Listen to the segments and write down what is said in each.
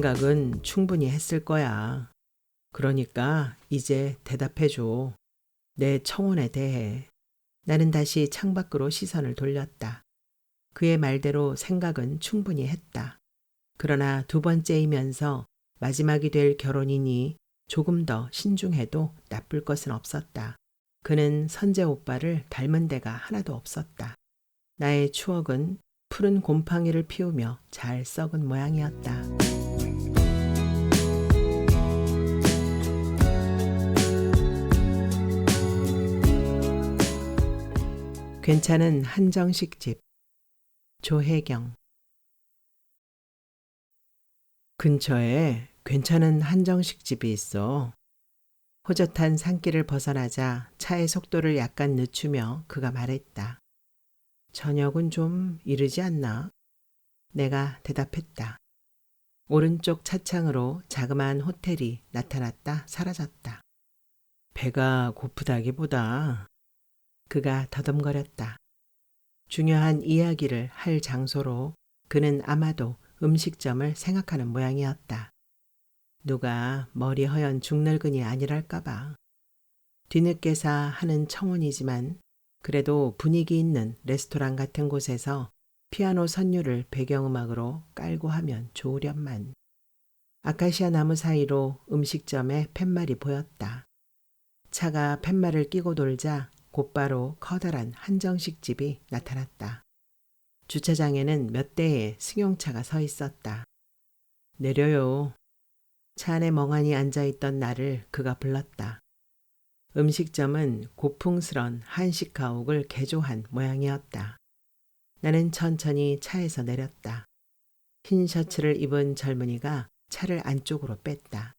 생각은 충분히 했을 거야. 그러니까 이제 대답해줘. 내 청혼에 대해. 나는 다시 창밖으로 시선을 돌렸다. 그의 말대로 생각은 충분히 했다. 그러나 두 번째이면서 마지막이 될 결혼이니 조금 더 신중해도 나쁠 것은 없었다. 그는 선재 오빠를 닮은 데가 하나도 없었다. 나의 추억은 푸른 곰팡이를 피우며 잘 썩은 모양이었다. 괜찮은 한정식 집. 조혜경. 근처에 괜찮은 한정식 집이 있어. 호젓한 산길을 벗어나자 차의 속도를 약간 늦추며 그가 말했다. 저녁은 좀 이르지 않나? 내가 대답했다. 오른쪽 차창으로 자그마한 호텔이 나타났다 사라졌다. 배가 고프다기보다 그가 더듬거렸다. 중요한 이야기를 할 장소로 그는 아마도 음식점을 생각하는 모양이었다. 누가 머리 허연 중늙은이 아니랄까봐. 뒤늦게사 하는 청혼이지만 그래도 분위기 있는 레스토랑 같은 곳에서 피아노 선율을 배경음악으로 깔고 하면 좋으련만. 아카시아 나무 사이로 음식점의 팻말이 보였다. 차가 팻말을 끼고 돌자 곧바로 커다란 한정식 집이 나타났다. 주차장에는 몇 대의 승용차가 서 있었다. 내려요. 차 안에 멍하니 앉아있던 나를 그가 불렀다. 음식점은 고풍스런 한식 가옥을 개조한 모양이었다. 나는 천천히 차에서 내렸다. 흰 셔츠를 입은 젊은이가 차를 안쪽으로 뺐다.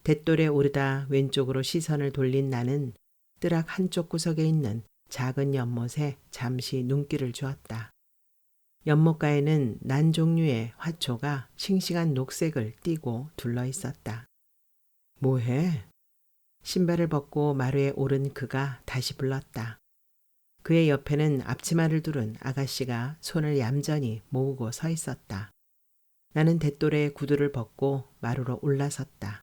돛돌에 오르다 왼쪽으로 시선을 돌린 나는 뜨락 한쪽 구석에 있는 작은 연못에 잠시 눈길을 주었다. 연못가에는 난 종류의 화초가 싱싱한 녹색을 띠고 둘러 있었다. 뭐해? 신발을 벗고 마루에 오른 그가 다시 불렀다. 그의 옆에는 앞치마를 두른 아가씨가 손을 얌전히 모으고 서 있었다. 나는 돛돌에 구두를 벗고 마루로 올라섰다.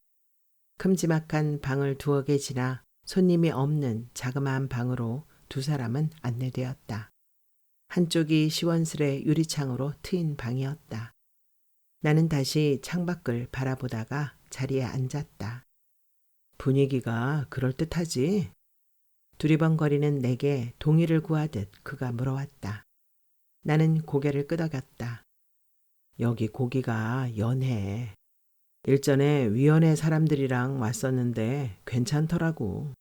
큼지막한 방을 두어 개 지나 손님이 없는 자그마한 방으로 두 사람은 안내되었다. 한쪽이 시원스레 유리창으로 트인 방이었다. 나는 다시 창밖을 바라보다가 자리에 앉았다. 분위기가 그럴듯하지? 두리번거리는 내게 동의를 구하듯 그가 물어왔다. 나는 고개를 끄덕였다. 여기 고기가 연해. 일전에 위원회 사람들이랑 왔었는데 괜찮더라고.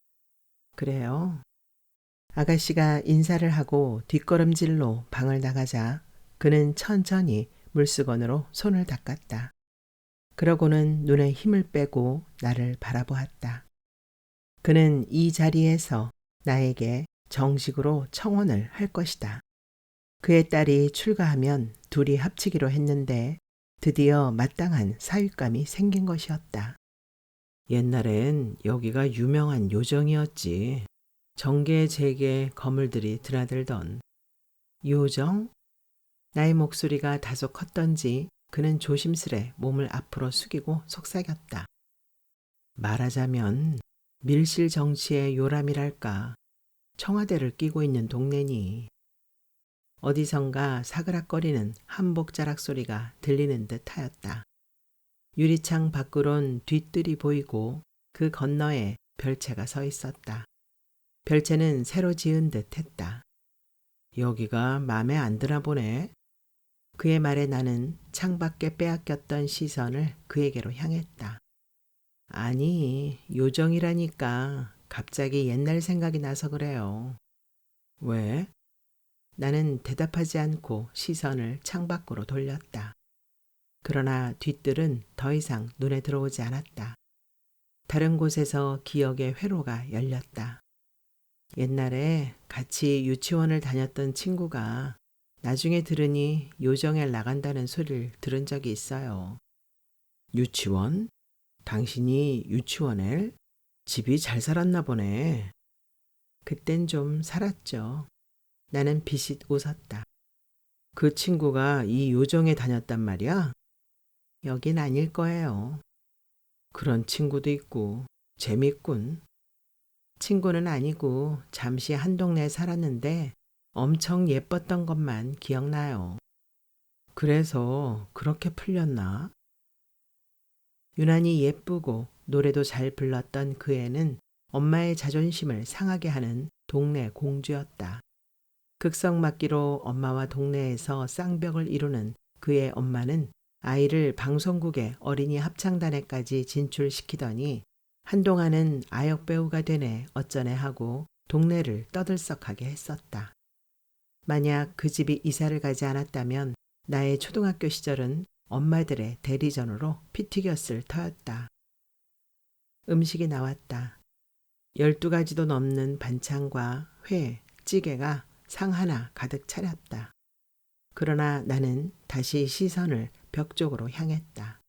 그래요? 아가씨가 인사를 하고 뒷걸음질로 방을 나가자 그는 천천히 물수건으로 손을 닦았다. 그러고는 눈에 힘을 빼고 나를 바라보았다. 그는 이 자리에서 나에게 정식으로 청혼을 할 것이다. 그의 딸이 출가하면 둘이 합치기로 했는데 드디어 마땅한 사윗감이 생긴 것이었다. 옛날엔 여기가 유명한 요정이었지. 정계 재계 거물들이 드나들던. 요정? 나의 목소리가 다소 컸던지 그는 조심스레 몸을 앞으로 숙이고 속삭였다. 말하자면 밀실 정치의 요람이랄까. 청와대를 끼고 있는 동네니. 어디선가 사그락거리는 한복자락 소리가 들리는 듯 하였다. 유리창 밖으론 뒤뜰이 보이고 그 건너에 별채가 서 있었다. 별채는 새로 지은 듯 했다. 여기가 맘에 안 드나 보네. 그의 말에 나는 창밖에 빼앗겼던 시선을 그에게로 향했다. 아니, 요정이라니까 갑자기 옛날 생각이 나서 그래요. 왜? 나는 대답하지 않고 시선을 창밖으로 돌렸다. 그러나 뒤뜰은 더 이상 눈에 들어오지 않았다. 다른 곳에서 기억의 회로가 열렸다. 옛날에 같이 유치원을 다녔던 친구가 나중에 들으니 요정에 나간다는 소리를 들은 적이 있어요. 유치원? 당신이 유치원에? 집이 잘 살았나 보네. 그땐 좀 살았죠. 나는 비sit 웃었다. 그 친구가 이 요정에 다녔단 말이야? 여긴 아닐 거예요. 그런 친구도 있고 재밌군. 친구는 아니고 잠시 한 동네에 살았는데 엄청 예뻤던 것만 기억나요. 그래서 그렇게 풀렸나? 유난히 예쁘고 노래도 잘 불렀던 그 애는 엄마의 자존심을 상하게 하는 동네 공주였다. 극성맞기로 엄마와 동네에서 쌍벽을 이루는 그의 엄마는 아이를 방송국의 어린이 합창단에까지 진출시키더니 한동안은 아역배우가 되네 어쩌네 하고 동네를 떠들썩하게 했었다. 만약 그 집이 이사를 가지 않았다면 나의 초등학교 시절은 엄마들의 대리전으로 피 튀겼을 터였다. 음식이 나왔다. 12가지도 넘는 반찬과 회, 찌개가 상 하나 가득 차렸다. 그러나 나는 다시 시선을 벽 쪽으로 향했다.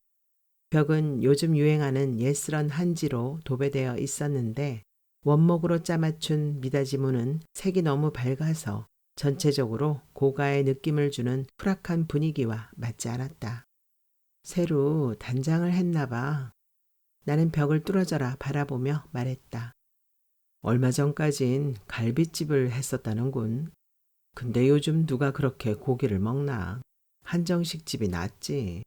벽은 요즘 유행하는 예스런 한지로 도배되어 있었는데 원목으로 짜맞춘 미닫이 문은 색이 너무 밝아서 전체적으로 고가의 느낌을 주는 푸락한 분위기와 맞지 않았다. 새로 단장을 했나 봐. 나는 벽을 뚫어져라 바라보며 말했다. 얼마 전까진 갈빗집을 했었다는군. 근데 요즘 누가 그렇게 고기를 먹나? 한정식 집이 낫지.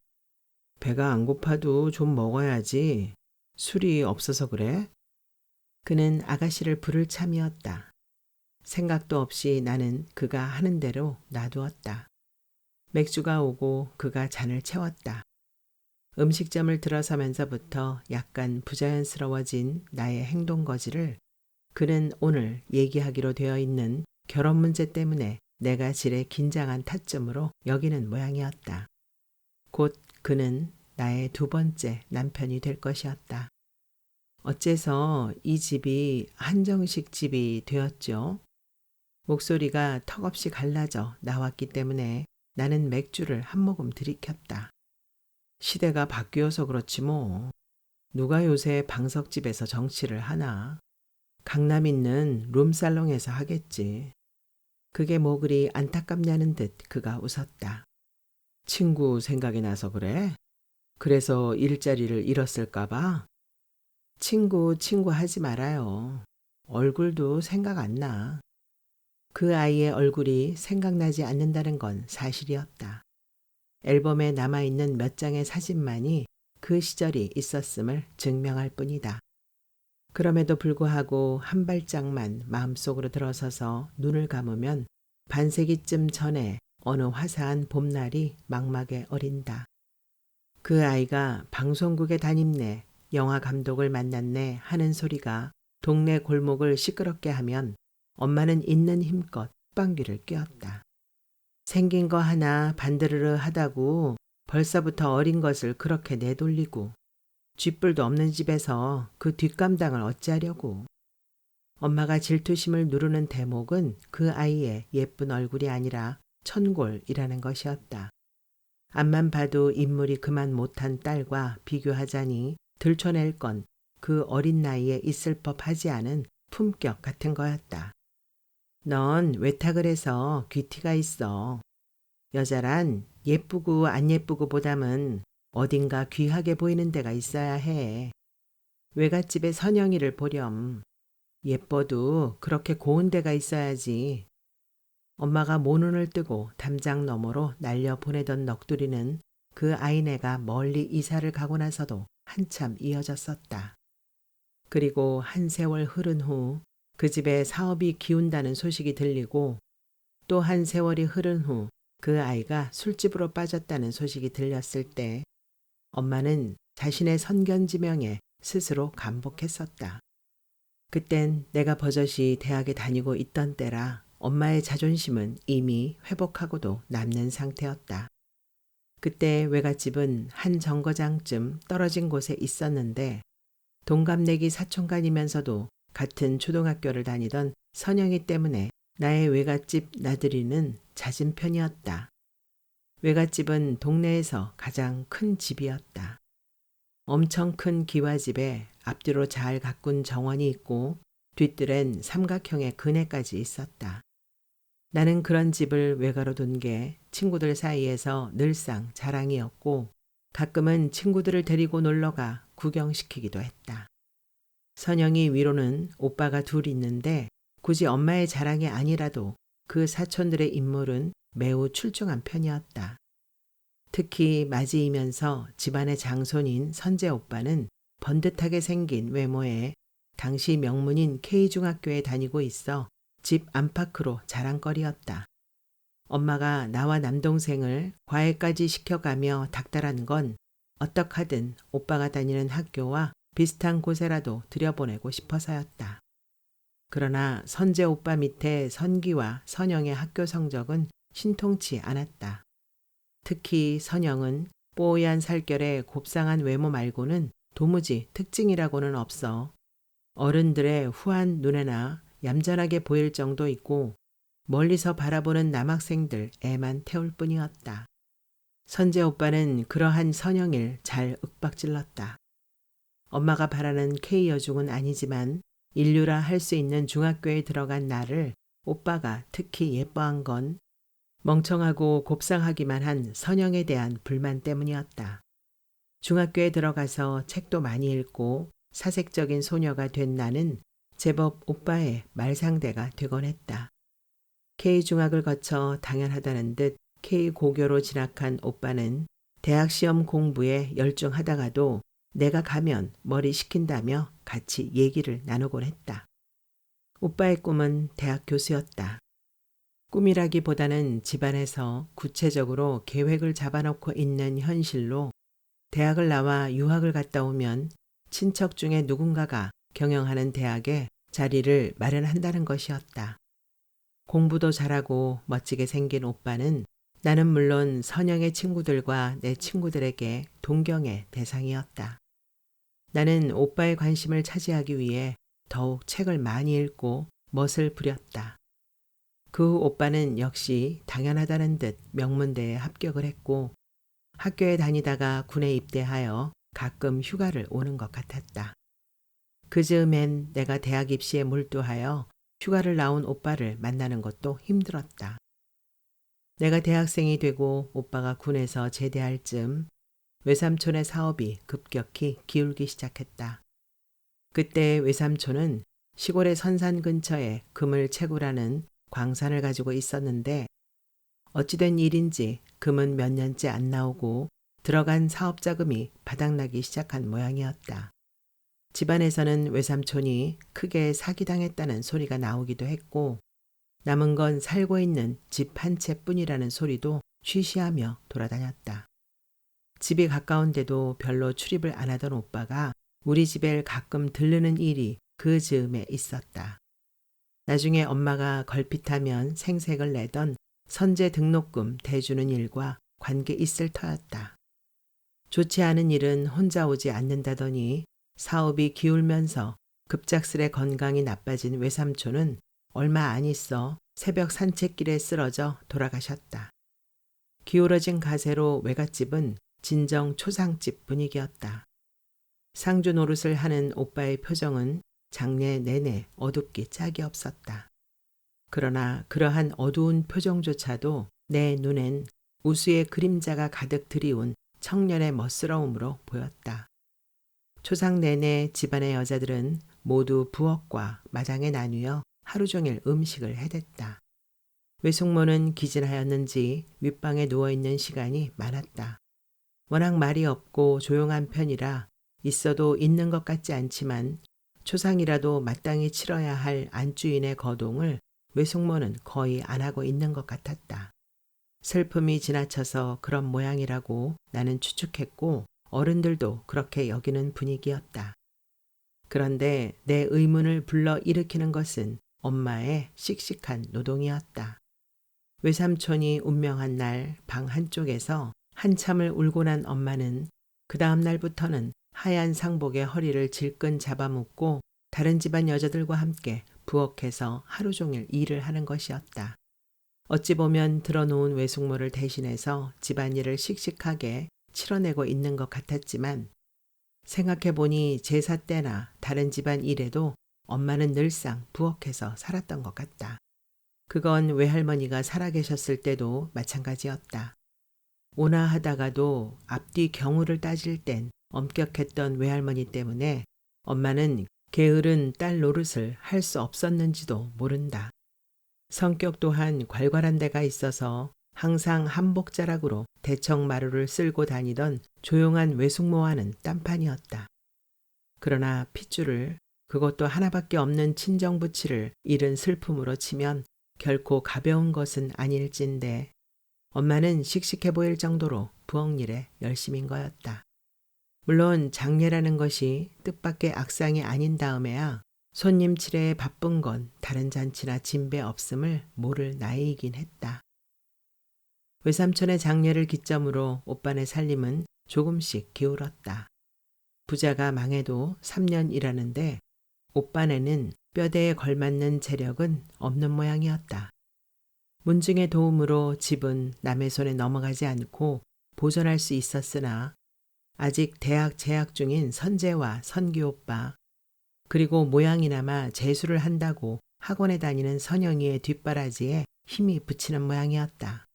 배가 안 고파도 좀 먹어야지. 술이 없어서 그래? 그는 아가씨를 부를 참이었다. 생각도 없이 나는 그가 하는 대로 놔두었다. 맥주가 오고 그가 잔을 채웠다. 음식점을 들어서면서부터 약간 부자연스러워진 나의 행동거지를 그는 오늘 얘기하기로 되어 있는 결혼 문제 때문에 내가 지레 긴장한 타점으로 여기는 모양이었다. 곧 그는 나의 두 번째 남편이 될 것이었다. 어째서 이 집이 한정식 집이 되었죠? 목소리가 턱없이 갈라져 나왔기 때문에 나는 맥주를 한 모금 들이켰다. 시대가 바뀌어서 그렇지 뭐. 누가 요새 방석집에서 정치를 하나? 강남 있는 룸살롱에서 하겠지. 그게 뭐 그리 안타깝냐는 듯 그가 웃었다. 친구 생각이 나서 그래? 그래서 일자리를 잃었을까 봐? 친구 하지 말아요. 얼굴도 생각 안 나. 그 아이의 얼굴이 생각나지 않는다는 건 사실이었다. 앨범에 남아있는 몇 장의 사진만이 그 시절이 있었음을 증명할 뿐이다. 그럼에도 불구하고 한 발짝만 마음속으로 들어서서 눈을 감으면 반세기쯤 전에 어느 화사한 봄날이 막막에 어린다. 그 아이가 방송국에 담임네, 영화 감독을 만났네 하는 소리가 동네 골목을 시끄럽게 하면 엄마는 있는 힘껏 콧방귀를 뀌었다. 생긴 거 하나 반드르르 하다고 벌써부터 어린 것을 그렇게 내돌리고 쥐뿔도 없는 집에서 그 뒷감당을 어찌하려고. 엄마가 질투심을 누르는 대목은 그 아이의 예쁜 얼굴이 아니라 천골이라는 것이었다. 앞만 봐도 인물이 그만 못한 딸과 비교하자니 들춰낼 건 그 어린 나이에 있을 법하지 않은 품격 같은 거였다. 넌 외탁을 해서 귀티가 있어. 여자란 예쁘고 안 예쁘고 보담은 어딘가 귀하게 보이는 데가 있어야 해. 외갓집의 선영이를 보렴. 예뻐도 그렇게 고운 데가 있어야지. 엄마가 모눈을 뜨고 담장 너머로 날려 보내던 넋두리는 그 아이네가 멀리 이사를 가고 나서도 한참 이어졌었다. 그리고 한 세월 흐른 후 그 집에 사업이 기운다는 소식이 들리고 또 한 세월이 흐른 후 그 아이가 술집으로 빠졌다는 소식이 들렸을 때 엄마는 자신의 선견지명에 스스로 감복했었다. 그땐 내가 버젓이 대학에 다니고 있던 때라 엄마의 자존심은 이미 회복하고도 남는 상태였다. 그때 외갓집은 한 정거장쯤 떨어진 곳에 있었는데 동갑내기 사촌간이면서도 같은 초등학교를 다니던 선영이 때문에 나의 외갓집 나들이는 잦은 편이었다. 외갓집은 동네에서 가장 큰 집이었다. 엄청 큰 기와집에 앞뒤로 잘 가꾼 정원이 있고 뒤뜰엔 삼각형의 그네까지 있었다. 나는 그런 집을 외가로 둔 게 친구들 사이에서 늘상 자랑이었고 가끔은 친구들을 데리고 놀러가 구경시키기도 했다. 선영이 위로는 오빠가 둘 있는데 굳이 엄마의 자랑이 아니라도 그 사촌들의 인물은 매우 출중한 편이었다. 특히 맞이이면서 집안의 장손인 선재 오빠는 번듯하게 생긴 외모에 당시 명문인 K중학교에 다니고 있어 집 안팎으로 자랑거리였다. 엄마가 나와 남동생을 과외까지 시켜가며 닥달한 건 어떡하든 오빠가 다니는 학교와 비슷한 곳에라도 들여보내고 싶어서였다. 그러나 선재 오빠 밑에 선기와 선영의 학교 성적은 신통치 않았다. 특히 선영은 뽀얀 살결에 곱상한 외모 말고는 도무지 특징이라고는 없어 어른들의 후한 눈에나 얌전하게 보일 정도이고 멀리서 바라보는 남학생들 애만 태울 뿐이었다. 선재 오빠는 그러한 선영일 잘 윽박질렀다. 엄마가 바라는 K여중은 아니지만 인류라 할 수 있는 중학교에 들어간 나를 오빠가 특히 예뻐한 건 멍청하고 곱상하기만 한 선영에 대한 불만 때문이었다. 중학교에 들어가서 책도 많이 읽고 사색적인 소녀가 된 나는 제법 오빠의 말상대가 되곤 했다. K중학을 거쳐 당연하다는 듯 K고교로 진학한 오빠는 대학 시험 공부에 열중하다가도 내가 가면 머리 식힌다며 같이 얘기를 나누곤 했다. 오빠의 꿈은 대학 교수였다. 꿈이라기보다는 집안에서 구체적으로 계획을 잡아놓고 있는 현실로 대학을 나와 유학을 갔다 오면 친척 중에 누군가가 경영하는 대학에 자리를 마련한다는 것이었다. 공부도 잘하고 멋지게 생긴 오빠는 나는 물론 선영의 친구들과 내 친구들에게 동경의 대상이었다. 나는 오빠의 관심을 차지하기 위해 더욱 책을 많이 읽고 멋을 부렸다. 그 후 오빠는 역시 당연하다는 듯 명문대에 합격을 했고 학교에 다니다가 군에 입대하여 가끔 휴가를 오는 것 같았다. 그 즈음엔 내가 대학 입시에 몰두하여 휴가를 나온 오빠를 만나는 것도 힘들었다. 내가 대학생이 되고 오빠가 군에서 제대할 즈음 외삼촌의 사업이 급격히 기울기 시작했다. 그때 외삼촌은 시골의 선산 근처에 금을 채굴하는 광산을 가지고 있었는데 어찌된 일인지 금은 몇 년째 안 나오고 들어간 사업 자금이 바닥나기 시작한 모양이었다. 집안에서는 외삼촌이 크게 사기당했다는 소리가 나오기도 했고 남은 건 살고 있는 집 한 채뿐이라는 소리도 쉬쉬하며 돌아다녔다. 집이 가까운데도 별로 출입을 안 하던 오빠가 우리 집에 가끔 들르는 일이 그 즈음에 있었다. 나중에 엄마가 걸핏하면 생색을 내던 선재 등록금 대주는 일과 관계 있을 터였다. 좋지 않은 일은 혼자 오지 않는다더니 사업이 기울면서 급작스레 건강이 나빠진 외삼촌은 얼마 안 있어 새벽 산책길에 쓰러져 돌아가셨다. 기울어진 가세로 외갓집은 진정 초상집 분위기였다. 상주 노릇을 하는 오빠의 표정은 장례 내내 어둡기 짝이 없었다. 그러나 그러한 어두운 표정조차도 내 눈엔 우수의 그림자가 가득 드리운 청년의 멋스러움으로 보였다. 초상 내내 집안의 여자들은 모두 부엌과 마당에 나뉘어 하루 종일 음식을 해댔다. 외숙모는 기진하였는지 윗방에 누워있는 시간이 많았다. 워낙 말이 없고 조용한 편이라 있어도 있는 것 같지 않지만 초상이라도 마땅히 치러야 할 안주인의 거동을 외숙모는 거의 안 하고 있는 것 같았다. 슬픔이 지나쳐서 그런 모양이라고 나는 추측했고 어른들도 그렇게 여기는 분위기였다. 그런데 내 의문을 불러 일으키는 것은 엄마의 씩씩한 노동이었다. 외삼촌이 운명한 날 방 한쪽에서 한참을 울고 난 엄마는 그 다음 날부터는 하얀 상복에 허리를 질끈 잡아묶고 다른 집안 여자들과 함께 부엌에서 하루 종일 일을 하는 것이었다. 어찌 보면 들어놓은 외숙모를 대신해서 집안일을 씩씩하게 치러내고 있는 것 같았지만 생각해보니 제사 때나 다른 집안 일에도 엄마는 늘상 부엌에서 살았던 것 같다. 그건 외할머니가 살아계셨을 때도 마찬가지였다. 온화하다가도 앞뒤 경우를 따질 땐 엄격했던 외할머니 때문에 엄마는 게으른 딸 노릇을 할 수 없었는지도 모른다. 성격 또한 괄괄한 데가 있어서 항상 한복자락으로 대청마루를 쓸고 다니던 조용한 외숙모와는 딴판이었다. 그러나 핏줄을, 그것도 하나밖에 없는 친정부치를 잃은 슬픔으로 치면 결코 가벼운 것은 아닐진데 엄마는 씩씩해 보일 정도로 부엌일에 열심인 거였다. 물론 장례라는 것이 뜻밖의 악상이 아닌 다음에야 손님 치레에 바쁜 건 다른 잔치나 진배 없음을 모를 나이이긴 했다. 외삼촌의 장례를 기점으로 오빠네 살림은 조금씩 기울었다. 부자가 망해도 3년 일하는데 오빠네는 뼈대에 걸맞는 재력은 없는 모양이었다. 문중의 도움으로 집은 남의 손에 넘어가지 않고 보존할 수 있었으나 아직 대학 재학 중인 선재와 선기 오빠, 그리고 모양이나마 재수를 한다고 학원에 다니는 선영이의 뒷바라지에 힘이 붙이는 모양이었다.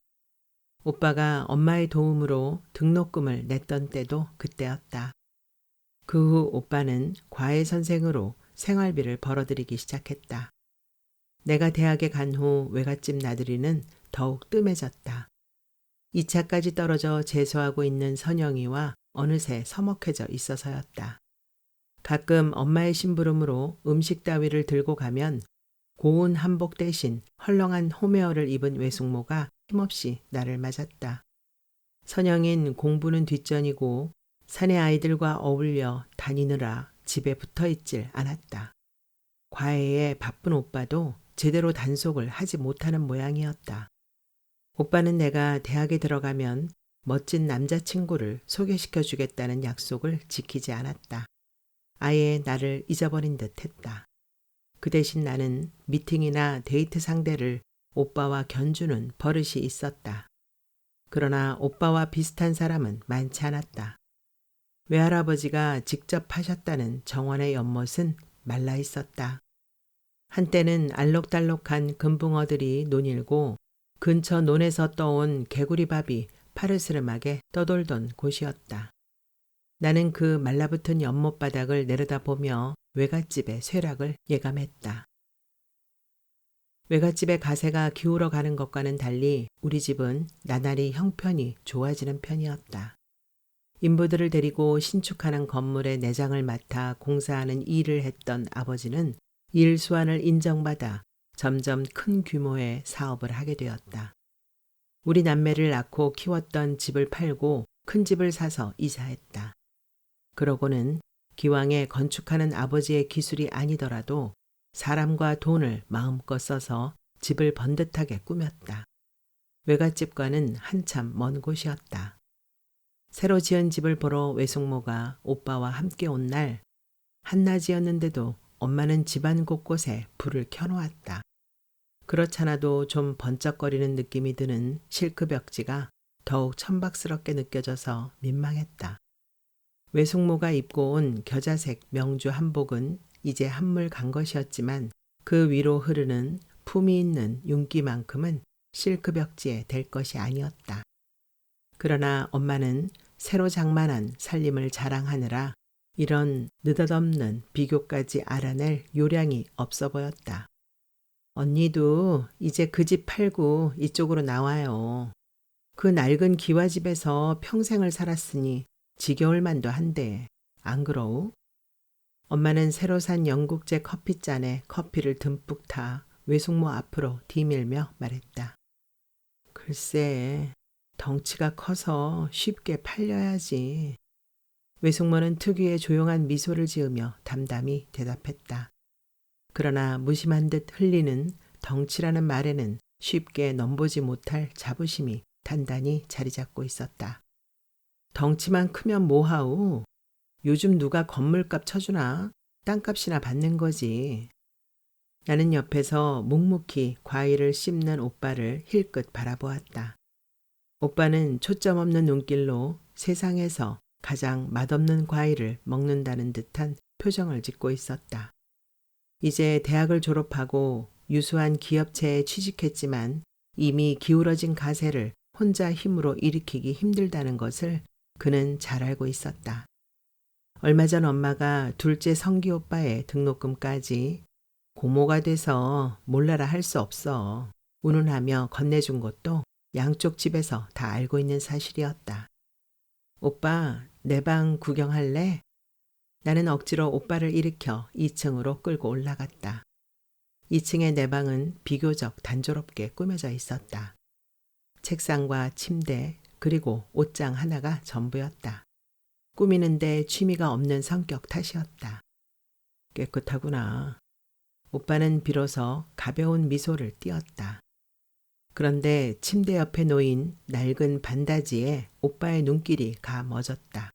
오빠가 엄마의 도움으로 등록금을 냈던 때도 그때였다. 그 후 오빠는 과외 선생으로 생활비를 벌어들이기 시작했다. 내가 대학에 간 후 외갓집 나들이는 더욱 뜸해졌다. 2차까지 떨어져 재수하고 있는 선영이와 어느새 서먹해져 있어서였다. 가끔 엄마의 심부름으로 음식 따위를 들고 가면 고운 한복 대신 헐렁한 홈웨어를 입은 외숙모가 힘없이 나를 맞았다. 선영인 공부는 뒷전이고 사내 아이들과 어울려 다니느라 집에 붙어있질 않았다. 과외에 바쁜 오빠도 제대로 단속을 하지 못하는 모양이었다. 오빠는 내가 대학에 들어가면 멋진 남자친구를 소개시켜 주겠다는 약속을 지키지 않았다. 아예 나를 잊어버린 듯 했다. 그 대신 나는 미팅이나 데이트 상대를 오빠와 견주는 버릇이 있었다. 그러나 오빠와 비슷한 사람은 많지 않았다. 외할아버지가 직접 하셨다는 정원의 연못은 말라 있었다. 한때는 알록달록한 금붕어들이 논일고 근처 논에서 떠온 개구리밥이 파르스름하게 떠돌던 곳이었다. 나는 그 말라붙은 연못바닥을 내려다보며 외갓집의 쇠락을 예감했다. 외갓집의 가세가 기울어 가는 것과는 달리 우리 집은 나날이 형편이 좋아지는 편이었다. 인부들을 데리고 신축하는 건물의 내장을 맡아 공사하는 일을 했던 아버지는 일 수완을 인정받아 점점 큰 규모의 사업을 하게 되었다. 우리 남매를 낳고 키웠던 집을 팔고 큰 집을 사서 이사했다. 그러고는 기왕에 건축하는 아버지의 기술이 아니더라도 사람과 돈을 마음껏 써서 집을 번듯하게 꾸몄다. 외갓집과는 한참 먼 곳이었다. 새로 지은 집을 보러 외숙모가 오빠와 함께 온 날, 한낮이었는데도 엄마는 집안 곳곳에 불을 켜놓았다. 그렇잖아도 좀 번쩍거리는 느낌이 드는 실크 벽지가 더욱 천박스럽게 느껴져서 민망했다. 외숙모가 입고 온 겨자색 명주 한복은 이제 한물 간 것이었지만 그 위로 흐르는 품이 있는 윤기만큼은 실크 벽지에 될 것이 아니었다. 그러나 엄마는 새로 장만한 살림을 자랑하느라 이런 느닷없는 비교까지 알아낼 요량이 없어 보였다. 언니도 이제 그 집 팔고 이쪽으로 나와요. 그 낡은 기와집에서 평생을 살았으니 지겨울 만도 한데 안 그러우? 엄마는 새로 산 영국제 커피잔에 커피를 듬뿍 타 외숙모 앞으로 디밀며 말했다. 글쎄, 덩치가 커서 쉽게 팔려야지. 외숙모는 특유의 조용한 미소를 지으며 담담히 대답했다. 그러나 무심한 듯 흘리는 덩치라는 말에는 쉽게 넘보지 못할 자부심이 단단히 자리 잡고 있었다. 덩치만 크면 뭐하우? 요즘 누가 건물값 쳐주나? 땅값이나 받는 거지. 나는 옆에서 묵묵히 과일을 씹는 오빠를 힐끗 바라보았다. 오빠는 초점 없는 눈길로 세상에서 가장 맛없는 과일을 먹는다는 듯한 표정을 짓고 있었다. 이제 대학을 졸업하고 유수한 기업체에 취직했지만 이미 기울어진 가세를 혼자 힘으로 일으키기 힘들다는 것을 그는 잘 알고 있었다. 얼마 전 엄마가 둘째 성기 오빠의 등록금까지 고모가 돼서 몰라라 할 수 없어 운운하며 건네준 것도 양쪽 집에서 다 알고 있는 사실이었다. 오빠, 내 방 구경할래? 나는 억지로 오빠를 일으켜 2층으로 끌고 올라갔다. 2층의 내 방은 비교적 단조롭게 꾸며져 있었다. 책상과 침대 그리고 옷장 하나가 전부였다. 꾸미는데 취미가 없는 성격 탓이었다. 깨끗하구나. 오빠는 비로소 가벼운 미소를 띄었다. 그런데 침대 옆에 놓인 낡은 반다지에 오빠의 눈길이 가 멎었다.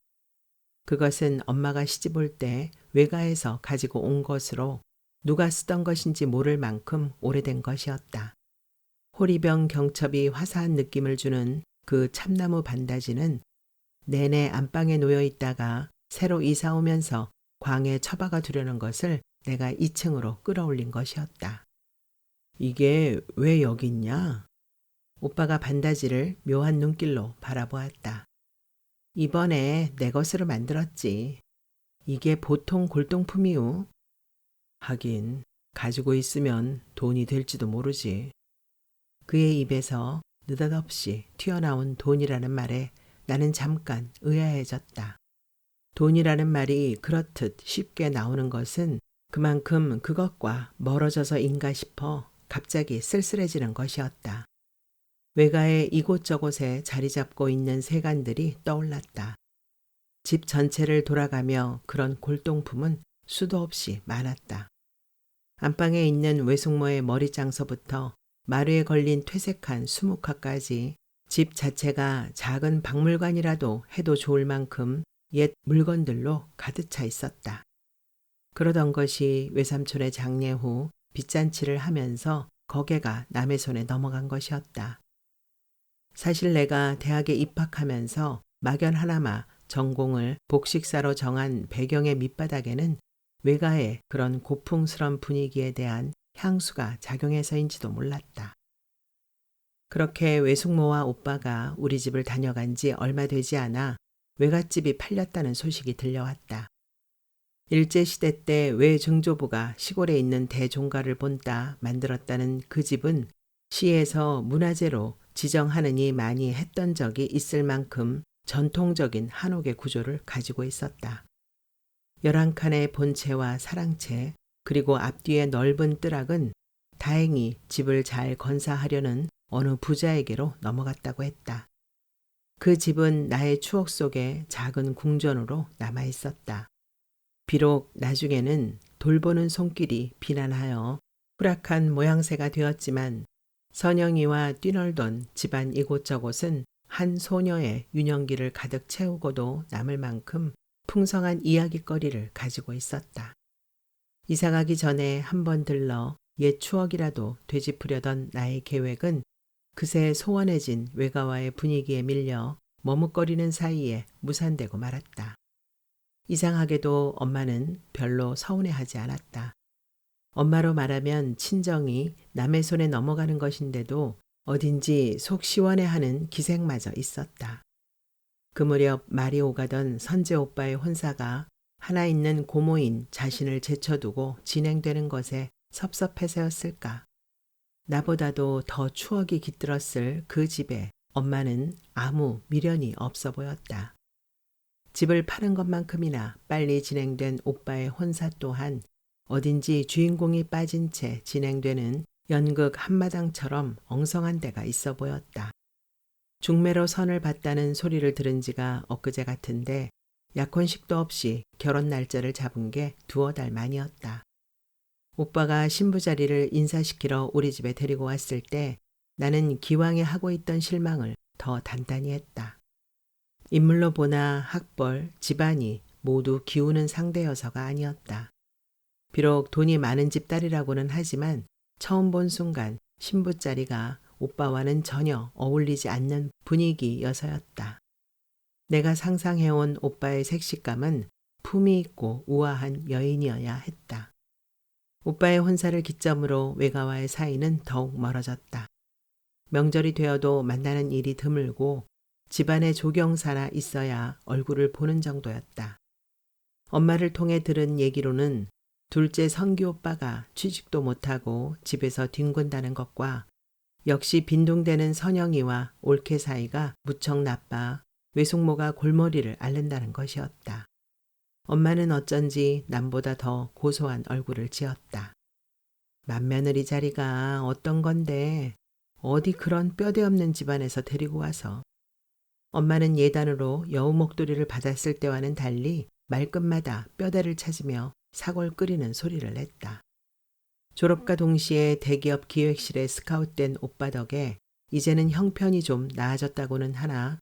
그것은 엄마가 시집 올 때 외가에서 가지고 온 것으로 누가 쓰던 것인지 모를 만큼 오래된 것이었다. 호리병 경첩이 화사한 느낌을 주는 그 참나무 반다지는 내내 안방에 놓여 있다가 새로 이사 오면서 광에 처박아 두려는 것을 내가 2층으로 끌어올린 것이었다. 이게 왜 여기 있냐? 오빠가 반다지를 묘한 눈길로 바라보았다. 이번에 내 것으로 만들었지. 이게 보통 골동품이오. 하긴 가지고 있으면 돈이 될지도 모르지. 그의 입에서 느닷없이 튀어나온 돈이라는 말에 나는 잠깐 의아해졌다. 돈이라는 말이 그렇듯 쉽게 나오는 것은 그만큼 그것과 멀어져서인가 싶어 갑자기 쓸쓸해지는 것이었다. 외가의 이곳저곳에 자리 잡고 있는 세간들이 떠올랐다. 집 전체를 돌아가며 그런 골동품은 수도 없이 많았다. 안방에 있는 외숙모의 머리장서부터 마루에 걸린 퇴색한 수묵화까지 집 자체가 작은 박물관이라도 해도 좋을 만큼 옛 물건들로 가득 차 있었다. 그러던 것이 외삼촌의 장례 후 빚잔치를 하면서 거개가 남의 손에 넘어간 것이었다. 사실 내가 대학에 입학하면서 막연하나마 전공을 복식사로 정한 배경의 밑바닥에는 외가의 그런 고풍스런 분위기에 대한 향수가 작용해서인지도 몰랐다. 그렇게 외숙모와 오빠가 우리 집을 다녀간 지 얼마 되지 않아 외갓집이 팔렸다는 소식이 들려왔다. 일제시대 때 외증조부가 시골에 있는 대종가를 본따 만들었다는 그 집은 시에서 문화재로 지정하느니 많이 했던 적이 있을 만큼 전통적인 한옥의 구조를 가지고 있었다. 11칸의 본체와 사랑채 그리고 앞뒤의 넓은 뜰악은 다행히 집을 잘 건사하려는 어느 부자에게로 넘어갔다고 했다. 그 집은 나의 추억 속에 작은 궁전으로 남아 있었다. 비록 나중에는 돌보는 손길이 비난하여 후락한 모양새가 되었지만 선영이와 뛰놀던 집안 이곳저곳은 한 소녀의 유년기를 가득 채우고도 남을 만큼 풍성한 이야깃거리를 가지고 있었다. 이사가기 전에 한번 들러 옛 추억이라도 되짚으려던 나의 계획은 그새 소원해진 외가와의 분위기에 밀려 머뭇거리는 사이에 무산되고 말았다. 이상하게도 엄마는 별로 서운해하지 않았다. 엄마로 말하면 친정이 남의 손에 넘어가는 것인데도 어딘지 속 시원해하는 기색마저 있었다. 그 무렵 말이 오가던 선재 오빠의 혼사가 하나 있는 고모인 자신을 제쳐두고 진행되는 것에 섭섭해서였을까. 나보다도 더 추억이 깃들었을 그 집에 엄마는 아무 미련이 없어 보였다. 집을 파는 것만큼이나 빨리 진행된 오빠의 혼사 또한 어딘지 주인공이 빠진 채 진행되는 연극 한마당처럼 엉성한 데가 있어 보였다. 중매로 선을 봤다는 소리를 들은 지가 엊그제 같은데 약혼식도 없이 결혼 날짜를 잡은 게 두어 달 만이었다. 오빠가 신부 자리를 인사시키러 우리 집에 데리고 왔을 때 나는 기왕에 하고 있던 실망을 더 단단히 했다. 인물로 보나 학벌, 집안이 모두 기우는 상대여서가 아니었다. 비록 돈이 많은 집 딸이라고는 하지만 처음 본 순간 신부 자리가 오빠와는 전혀 어울리지 않는 분위기여서였다. 내가 상상해온 오빠의 색식감은 품위 있고 우아한 여인이어야 했다. 오빠의 혼사를 기점으로 외가와의 사이는 더욱 멀어졌다. 명절이 되어도 만나는 일이 드물고 집안에 조경사나 있어야 얼굴을 보는 정도였다. 엄마를 통해 들은 얘기로는 둘째 선기 오빠가 취직도 못하고 집에서 뒹군다는 것과 역시 빈둥대는 선영이와 올케 사이가 무척 나빠 외숙모가 골머리를 앓는다는 것이었다. 엄마는 어쩐지 남보다 더 고소한 얼굴을 지었다. 맏며느리 자리가 어떤 건데 어디 그런 뼈대 없는 집안에서 데리고 와서. 엄마는 예단으로 여우 목도리를 받았을 때와는 달리 말끝마다 뼈대를 찾으며 사골 끓이는 소리를 냈다. 졸업과 동시에 대기업 기획실에 스카웃된 오빠 덕에 이제는 형편이 좀 나아졌다고는 하나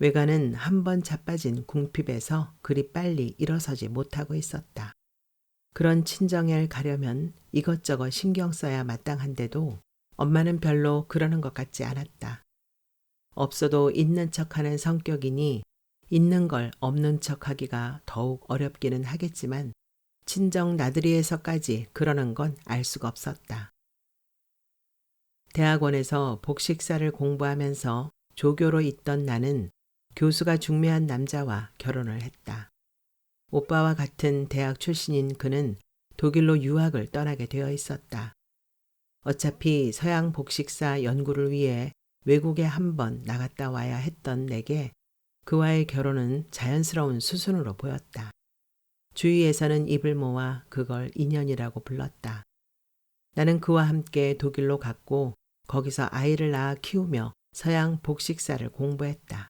외가는 한 번 자빠진 궁핍에서 그리 빨리 일어서지 못하고 있었다. 그런 친정애를 가려면 이것저것 신경 써야 마땅한데도 엄마는 별로 그러는 것 같지 않았다. 없어도 있는 척하는 성격이니 있는 걸 없는 척하기가 더욱 어렵기는 하겠지만 친정 나들이에서까지 그러는 건 알 수가 없었다. 대학원에서 복식사를 공부하면서 조교로 있던 나는 교수가 중매한 남자와 결혼을 했다. 오빠와 같은 대학 출신인 그는 독일로 유학을 떠나게 되어 있었다. 어차피 서양 복식사 연구를 위해 외국에 한번 나갔다 와야 했던 내게 그와의 결혼은 자연스러운 수순으로 보였다. 주위에서는 입을 모아 그걸 인연이라고 불렀다. 나는 그와 함께 독일로 갔고 거기서 아이를 낳아 키우며 서양 복식사를 공부했다.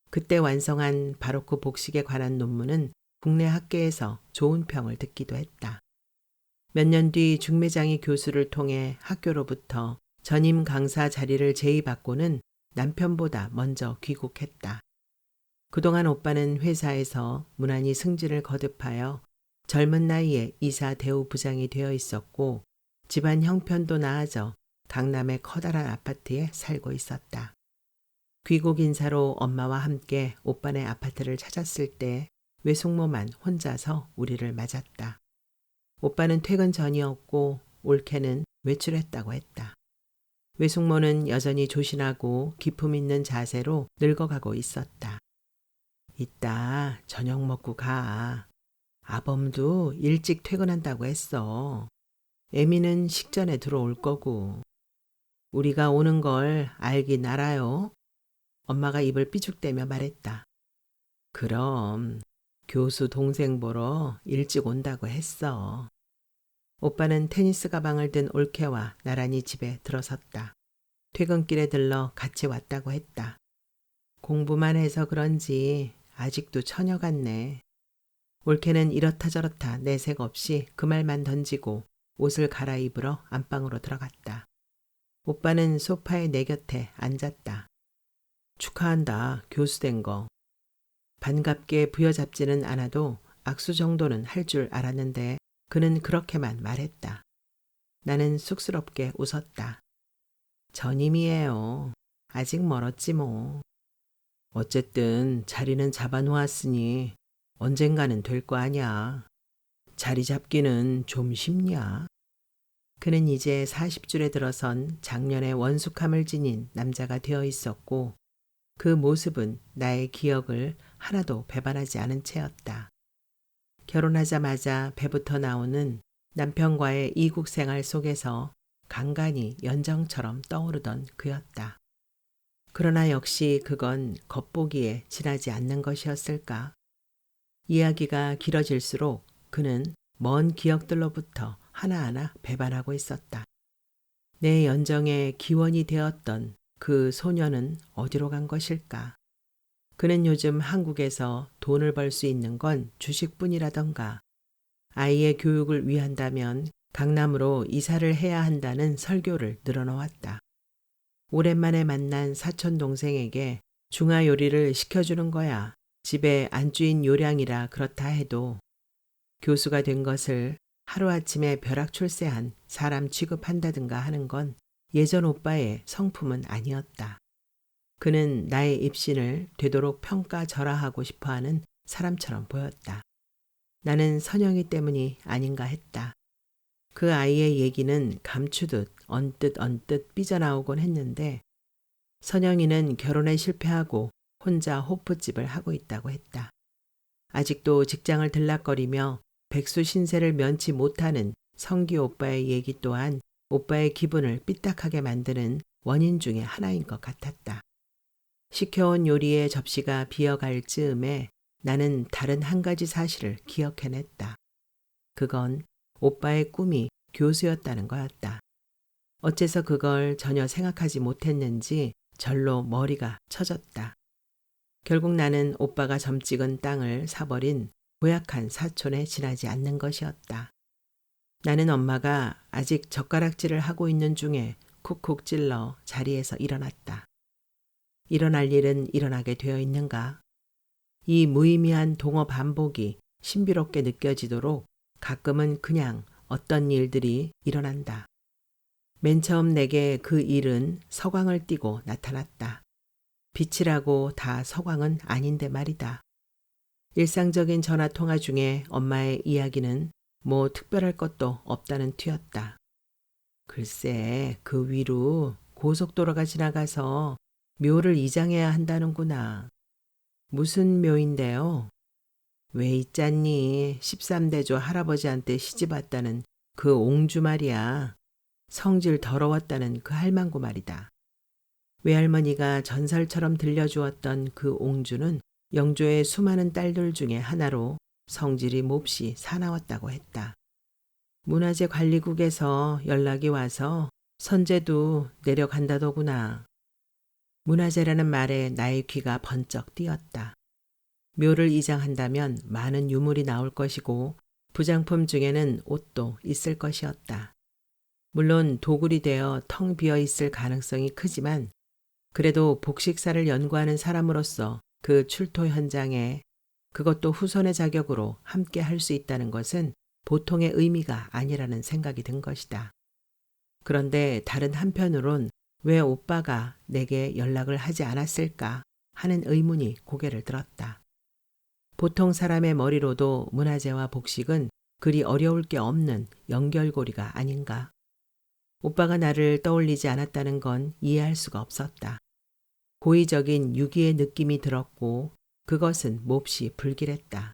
그때 완성한 바로크 복식에 관한 논문은 국내 학계에서 좋은 평을 듣기도 했다. 몇 년 뒤 중매장이 교수를 통해 학교로부터 전임 강사 자리를 제의받고는 남편보다 먼저 귀국했다. 그동안 오빠는 회사에서 무난히 승진을 거듭하여 젊은 나이에 이사 대우 부장이 되어 있었고 집안 형편도 나아져 강남의 커다란 아파트에 살고 있었다. 귀국 인사로 엄마와 함께 오빠네 아파트를 찾았을 때 외숙모만 혼자서 우리를 맞았다. 오빠는 퇴근 전이었고 올케는 외출했다고 했다. 외숙모는 여전히 조신하고 기품 있는 자세로 늙어가고 있었다. 이따 저녁 먹고 가. 아범도 일찍 퇴근한다고 했어. 애미는 식전에 들어올 거고. 우리가 오는 걸 알긴 알아요. 엄마가 입을 삐죽대며 말했다. 그럼 교수 동생 보러 일찍 온다고 했어. 오빠는 테니스 가방을 든 올케와 나란히 집에 들어섰다. 퇴근길에 들러 같이 왔다고 했다. 공부만 해서 그런지 아직도 처녀 같네. 올케는 이렇다 저렇다 내색 없이 그 말만 던지고 옷을 갈아입으러 안방으로 들어갔다. 오빠는 소파에 내 곁에 앉았다. 축하한다. 교수 된 거. 반갑게 부여잡지는 않아도 악수 정도는 할 줄 알았는데 그는 그렇게만 말했다. 나는 쑥스럽게 웃었다. 전임이에요. 아직 멀었지 뭐. 어쨌든 자리는 잡아놓았으니 언젠가는 될 거 아냐. 자리 잡기는 좀 쉽냐. 그는 이제 40줄에 들어선 작년에 원숙함을 지닌 남자가 되어 있었고 그 모습은 나의 기억을 하나도 배반하지 않은 채였다. 결혼하자마자 배부터 나오는 남편과의 이국 생활 속에서 간간히 연정처럼 떠오르던 그였다. 그러나 역시 그건 겉보기에 지나지 않는 것이었을까. 이야기가 길어질수록 그는 먼 기억들로부터 하나하나 배반하고 있었다. 내 연정의 기원이 되었던 그 소녀는 어디로 간 것일까? 그는 요즘 한국에서 돈을 벌 수 있는 건 주식뿐이라던가 아이의 교육을 위한다면 강남으로 이사를 해야 한다는 설교를 늘어놓았다. 오랜만에 만난 사촌 동생에게 중화 요리를 시켜주는 거야. 집에 안주인 요량이라 그렇다 해도 교수가 된 것을 하루아침에 벼락 출세한 사람 취급한다든가 하는 건 예전 오빠의 성품은 아니었다. 그는 나의 입신을 되도록 평가절하하고 싶어하는 사람처럼 보였다. 나는 선영이 때문이 아닌가 했다. 그 아이의 얘기는 감추듯 언뜻 삐져나오곤 했는데 선영이는 결혼에 실패하고 혼자 호프집을 하고 있다고 했다. 아직도 직장을 들락거리며 백수 신세를 면치 못하는 성기 오빠의 얘기 또한 오빠의 기분을 삐딱하게 만드는 원인 중에 하나인 것 같았다. 시켜온 요리의 접시가 비어갈 즈음에 나는 다른 한 가지 사실을 기억해냈다. 그건 오빠의 꿈이 교수였다는 거였다. 어째서 그걸 전혀 생각하지 못했는지 절로 머리가 쳐졌다. 결국 나는 오빠가 점 찍은 땅을 사버린 고약한 사촌에 지나지 않는 것이었다. 나는 엄마가 아직 젓가락질을 하고 있는 중에 쿡쿡 찔러 자리에서 일어났다. 일어날 일은 일어나게 되어 있는가? 이 무의미한 동어 반복이 신비롭게 느껴지도록 가끔은 그냥 어떤 일들이 일어난다. 맨 처음 내게 그 일은 서광을 띠고 나타났다. 빛이라고 다 서광은 아닌데 말이다. 일상적인 전화통화 중에 엄마의 이야기는 뭐 특별할 것도 없다는 투였다. 글쎄 그 위로 고속도로가 지나가서 묘를 이장해야 한다는구나. 무슨 묘인데요? 왜 있잖니 13대조 할아버지한테 시집왔다는 그 옹주 말이야. 성질 더러웠다는 그 할망구 말이다. 외할머니가 전설처럼 들려주었던 그 옹주는 영조의 수많은 딸들 중에 하나로 성질이 몹시 사나웠다고 했다. 문화재 관리국에서 연락이 와서 선제도 내려간다더구나. 문화재라는 말에 나의 귀가 번쩍 뛰었다. 묘를 이장한다면 많은 유물이 나올 것이고 부장품 중에는 옷도 있을 것이었다. 물론 도굴이 되어 텅 비어 있을 가능성이 크지만 그래도 복식사를 연구하는 사람으로서 그 출토 현장에 그것도 후손의 자격으로 함께 할 수 있다는 것은 보통의 의미가 아니라는 생각이 든 것이다. 그런데 다른 한편으론 왜 오빠가 내게 연락을 하지 않았을까 하는 의문이 고개를 들었다. 보통 사람의 머리로도 문화재와 복식은 그리 어려울 게 없는 연결고리가 아닌가. 오빠가 나를 떠올리지 않았다는 건 이해할 수가 없었다. 고의적인 유기의 느낌이 들었고 그것은 몹시 불길했다.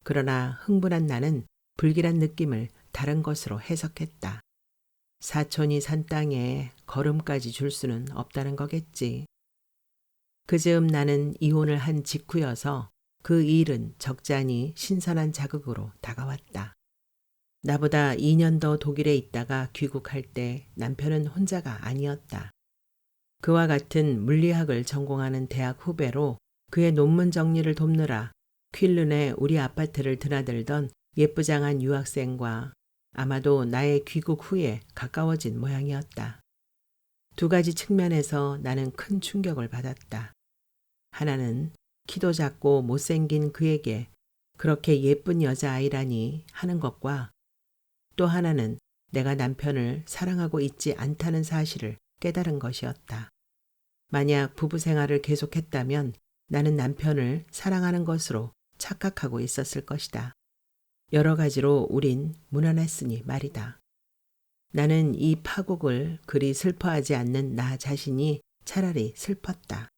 그러나 흥분한 나는 불길한 느낌을 다른 것으로 해석했다. 사촌이 산 땅에 걸음까지 줄 수는 없다는 거겠지. 그즈음 나는 이혼을 한 직후여서 그 일은 적잖이 신선한 자극으로 다가왔다. 나보다 2년 더 독일에 있다가 귀국할 때 남편은 혼자가 아니었다. 그와 같은 물리학을 전공하는 대학 후배로 그의 논문 정리를 돕느라 퀼른의 우리 아파트를 드나들던 예쁘장한 유학생과 아마도 나의 귀국 후에 가까워진 모양이었다. 두 가지 측면에서 나는 큰 충격을 받았다. 하나는 키도 작고 못생긴 그에게 그렇게 예쁜 여자아이라니 하는 것과 또 하나는 내가 남편을 사랑하고 있지 않다는 사실을 깨달은 것이었다. 만약 부부 생활을 계속했다면 나는 남편을 사랑하는 것으로 착각하고 있었을 것이다. 여러 가지로 우린 무난했으니 말이다. 나는 이 파국을 그리 슬퍼하지 않는 나 자신이 차라리 슬펐다.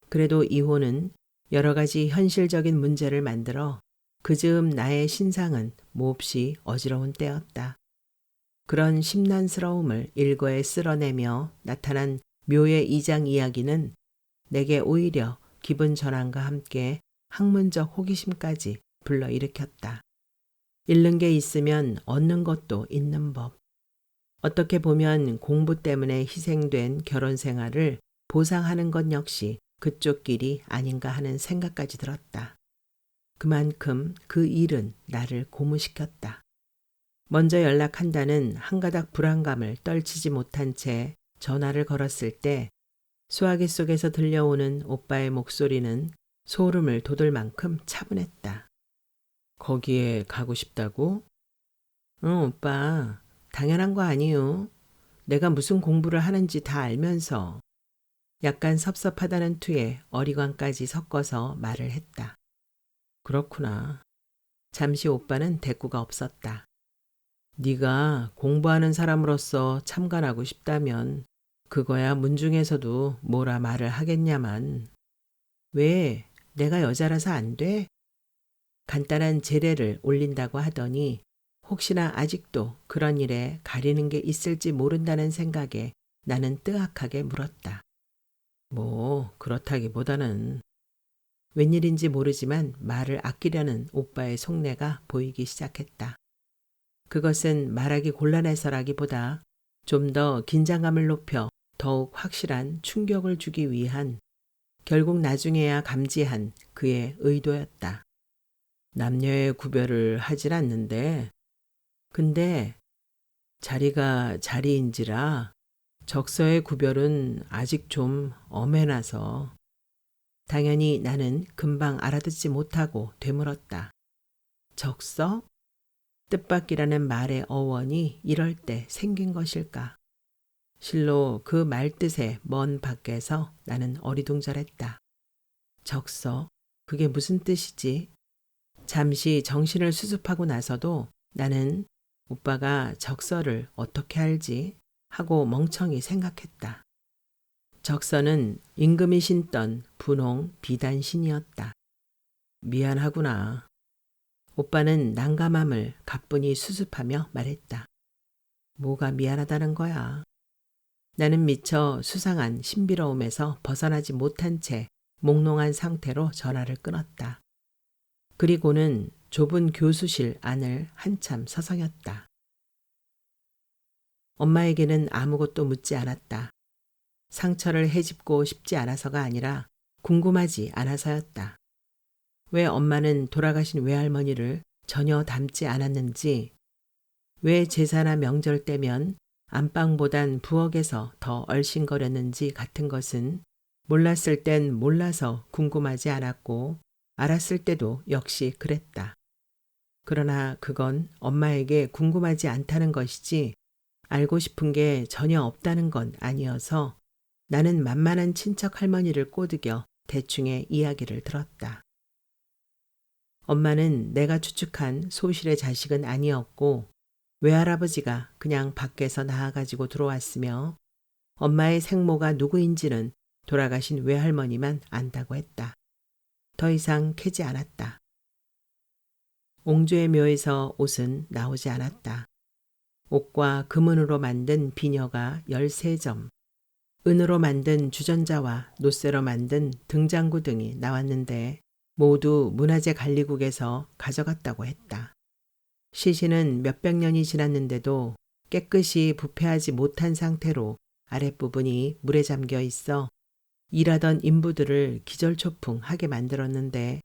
그래도 이혼은 여러 가지 현실적인 문제를 만들어 그즈음 나의 신상은 몹시 어지러운 때였다. 그런 심란스러움을 일거에 쓸어내며 나타난 묘의 이장 이야기는 내게 오히려 기분 전환과 함께 학문적 호기심까지 불러일으켰다. 잃는 게 있으면 얻는 것도 있는 법. 어떻게 보면 공부 때문에 희생된 결혼 생활을 보상하는 것 역시 그쪽 길이 아닌가 하는 생각까지 들었다. 그만큼 그 일은 나를 고무시켰다. 먼저 연락한다는 한가닥 불안감을 떨치지 못한 채 전화를 걸었을 때 수화기 속에서 들려오는 오빠의 목소리는 소름을 돋을 만큼 차분했다. 거기에 가고 싶다고? 응, 오빠. 당연한 거 아니요. 내가 무슨 공부를 하는지 다 알면서. 약간 섭섭하다는 투에 어리광까지 섞어서 말을 했다. 그렇구나. 잠시 오빠는 대꾸가 없었다. 네가 공부하는 사람으로서 참관하고 싶다면 그거야 문중에서도 뭐라 말을 하겠냐만. 왜 내가 여자라서 안 돼? 간단한 제례를 올린다고 하더니 혹시나 아직도 그런 일에 가리는 게 있을지 모른다는 생각에 나는 뜨악하게 물었다. 뭐 그렇다기보다는. 웬일인지 모르지만 말을 아끼려는 오빠의 속내가 보이기 시작했다. 그것은 말하기 곤란해서라기보다 좀 더 긴장감을 높여 더욱 확실한 충격을 주기 위한, 결국 나중에야 감지한 그의 의도였다. 남녀의 구별을 하질 않는데, 근데 자리가 자리인지라 적서의 구별은 아직 좀 엄해놔서. 당연히 나는 금방 알아듣지 못하고 되물었다. 적서? 뜻밖이라는 말의 어원이 이럴 때 생긴 것일까? 실로 그 말뜻의 먼 밖에서 나는 어리둥절했다. 적서? 그게 무슨 뜻이지? 잠시 정신을 수습하고 나서도 나는 오빠가 적서를 어떻게 알지? 하고 멍청이 생각했다. 적서는 임금이 신던 분홍 비단신이었다. 미안하구나. 오빠는 난감함을 가뿐히 수습하며 말했다. 뭐가 미안하다는 거야. 나는 미처 수상한 신비로움에서 벗어나지 못한 채 몽롱한 상태로 전화를 끊었다. 그리고는 좁은 교수실 안을 한참 서성였다. 엄마에게는 아무것도 묻지 않았다. 상처를 헤집고 싶지 않아서가 아니라 궁금하지 않아서였다. 왜 엄마는 돌아가신 외할머니를 전혀 닮지 않았는지, 왜 제사나 명절 때면 안방보단 부엌에서 더 얼씬거렸는지 같은 것은 몰랐을 땐 몰라서 궁금하지 않았고 알았을 때도 역시 그랬다. 그러나 그건 엄마에게 궁금하지 않다는 것이지 알고 싶은 게 전혀 없다는 건 아니어서 나는 만만한 친척 할머니를 꼬드겨 대충의 이야기를 들었다. 엄마는 내가 추측한 소실의 자식은 아니었고 외할아버지가 그냥 밖에서 나와가지고 들어왔으며 엄마의 생모가 누구인지는 돌아가신 외할머니만 안다고 했다. 더 이상 캐지 않았다. 옹주의 묘에서 옷은 나오지 않았다. 옷과 금은으로 만든 비녀가 13점, 은으로 만든 주전자와 노쇠로 만든 등장구 등이 나왔는데 모두 문화재 관리국에서 가져갔다고 했다. 시신은 몇백 년이 지났는데도 깨끗이 부패하지 못한 상태로 아랫부분이 물에 잠겨 있어 일하던 인부들을 기절초풍하게 만들었는데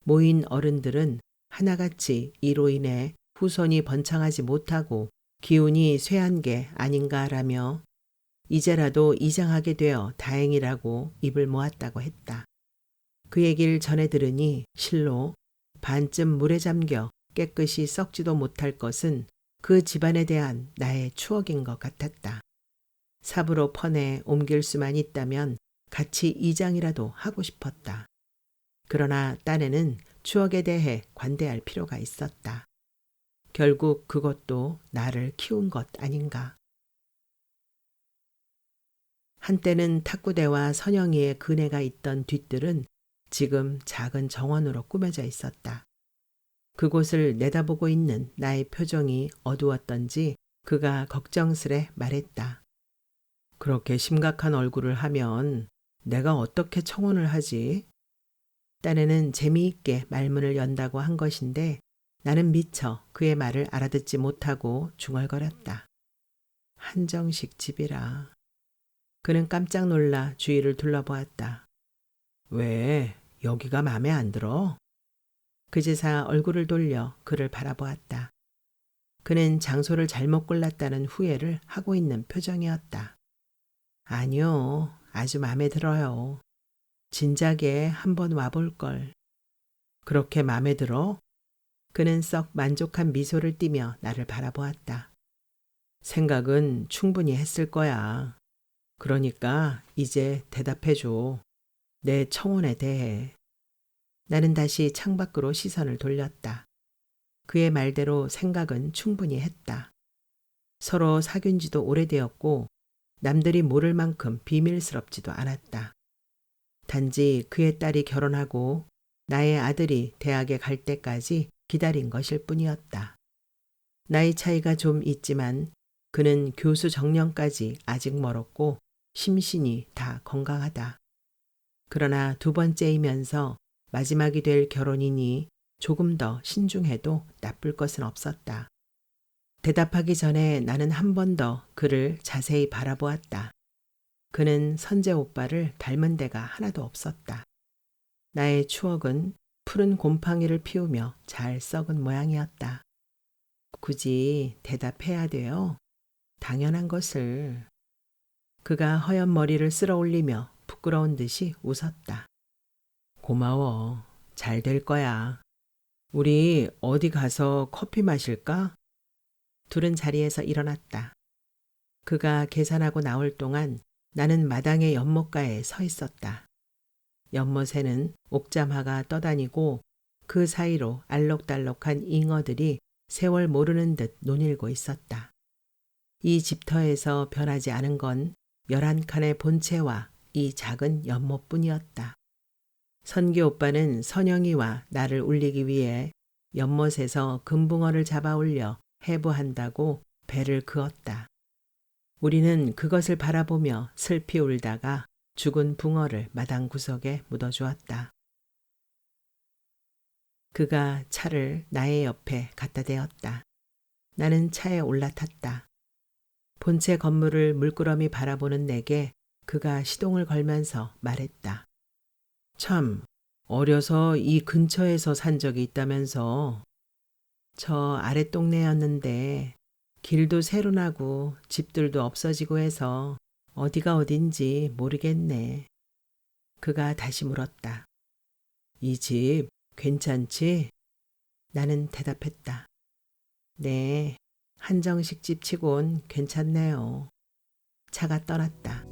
모인 어른들은 하나같이 이로 인해 후손이 번창하지 못하고 기운이 쇠한 게 아닌가라며 이제라도 이장하게 되어 다행이라고 입을 모았다고 했다. 그 얘기를 전해 들으니 실로 반쯤 물에 잠겨 깨끗이 썩지도 못할 것은 그 집안에 대한 나의 추억인 것 같았다. 삽으로 퍼내 옮길 수만 있다면 같이 이장이라도 하고 싶었다. 그러나 딴에는 추억에 대해 관대할 필요가 있었다. 결국 그것도 나를 키운 것 아닌가. 한때는 탁구대와 선영이의 그네가 있던 뒤뜰은 지금 작은 정원으로 꾸며져 있었다. 그곳을 내다보고 있는 나의 표정이 어두웠던지 그가 걱정스레 말했다. 그렇게 심각한 얼굴을 하면 내가 어떻게 청혼을 하지? 딴에는 재미있게 말문을 연다고 한 것인데 나는 미처 그의 말을 알아듣지 못하고 중얼거렸다. 한정식 집이라. 그는 깜짝 놀라 주위를 둘러보았다. 왜 여기가 마음에 안 들어? 그제사 얼굴을 돌려 그를 바라보았다. 그는 장소를 잘못 골랐다는 후회를 하고 있는 표정이었다. 아니요, 아주 마음에 들어요. 진작에 한번 와볼 걸. 그렇게 마음에 들어? 그는 썩 만족한 미소를 띠며 나를 바라보았다. 생각은 충분히 했을 거야. 그러니까 이제 대답해줘. 내 청혼에 대해. 나는 다시 창밖으로 시선을 돌렸다. 그의 말대로 생각은 충분히 했다. 서로 사귄 지도 오래되었고 남들이 모를 만큼 비밀스럽지도 않았다. 단지 그의 딸이 결혼하고 나의 아들이 대학에 갈 때까지 기다린 것일 뿐이었다. 나이 차이가 좀 있지만 그는 교수 정년까지 아직 멀었고 심신이 다 건강하다. 그러나 두 번째이면서 마지막이 될 결혼이니 조금 더 신중해도 나쁠 것은 없었다. 대답하기 전에 나는 한 번 더 그를 자세히 바라보았다. 그는 선재 오빠를 닮은 데가 하나도 없었다. 나의 추억은 푸른 곰팡이를 피우며 잘 썩은 모양이었다. 굳이 대답해야 돼요. 당연한 것을. 그가 허연 머리를 쓸어 올리며 부끄러운 듯이 웃었다. 고마워. 잘 될 거야. 우리 어디 가서 커피 마실까? 둘은 자리에서 일어났다. 그가 계산하고 나올 동안 나는 마당의 연못가에 서 있었다. 연못에는 옥잠화가 떠다니고 그 사이로 알록달록한 잉어들이 세월 모르는 듯 논일고 있었다. 이 집터에서 변하지 않은 건 11칸의 본체와 이 작은 연못뿐이었다. 선기 오빠는 선영이와 나를 울리기 위해 연못에서 금붕어를 잡아 올려 해부한다고 배를 그었다. 우리는 그것을 바라보며 슬피 울다가 죽은 붕어를 마당 구석에 묻어주었다. 그가 차를 나의 옆에 갖다 대었다. 나는 차에 올라탔다. 본체 건물을 물끄러미 바라보는 내게 그가 시동을 걸면서 말했다. 참, 어려서 이 근처에서 산 적이 있다면서. 저 아랫동네였는데 길도 새로 나고 집들도 없어지고 해서 어디가 어딘지 모르겠네. 그가 다시 물었다. 이 집 괜찮지? 나는 대답했다. 네, 한정식 집 치곤 괜찮네요. 차가 떠났다.